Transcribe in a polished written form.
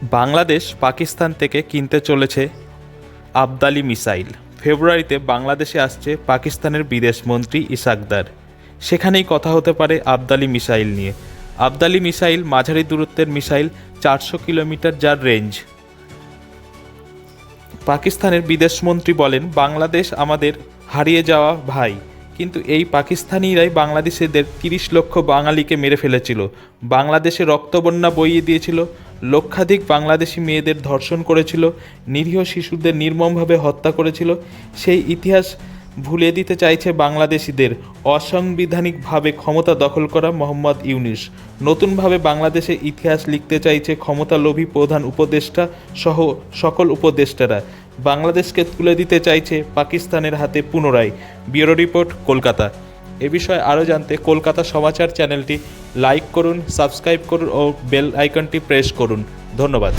বাংলাদেশ পাকিস্তান থেকে কিনতে চলেছে আবদালি মিসাইল। ফেব্রুয়ারিতে বাংলাদেশে আসছে পাকিস্তানের বিদেশমন্ত্রী ইসাকদার। সেখানেই কথা হতে পারে আবদালি মিসাইল নিয়ে। আবদালি মিসাইল মাঝারি দূরত্বের মিসাইল, 400 কিলোমিটার যার রেঞ্জ। পাকিস্তানের বিদেশমন্ত্রী বলেন, বাংলাদেশ আমাদের হারিয়ে যাওয়া ভাই, কিন্তু এই পাকিস্তানিরাই বাংলাদেশিদের 30 লক্ষ বাঙালিকে মেরে ফেলেছিল, বাংলাদেশে রক্তবন্যা বইয়ে দিয়েছিল, লক্ষাধিক বাংলাদেশি মেয়েদের ধর্ষণ করেছিল, নিরীহ শিশুদের নির্মমভাবে হত্যা করেছিল। সেই ইতিহাস ভুলে দিতে চাইছে বাংলাদেশিদের অসাংবিধানিকভাবে ক্ষমতা দখল করা মোহাম্মদ ইউনূস। নতুনভাবে বাংলাদেশের ইতিহাস লিখতে চাইছে ক্ষমতালোভী প্রধান উপদেষ্টা সহ সকল উপদেষ্টারা। বাংলাদেশকে তুলে দিতে চাইছে পাকিস্তানের হাতে পুনরায়। Bureau report, Kolkata. এ বিষয়ে আরও জানতে কলকাতা সমাচার চ্যানেলটি লাইক করুন, সাবস্ক্রাইব করুন ও বেল আইকনটি প্রেস করুন। ধন্যবাদ।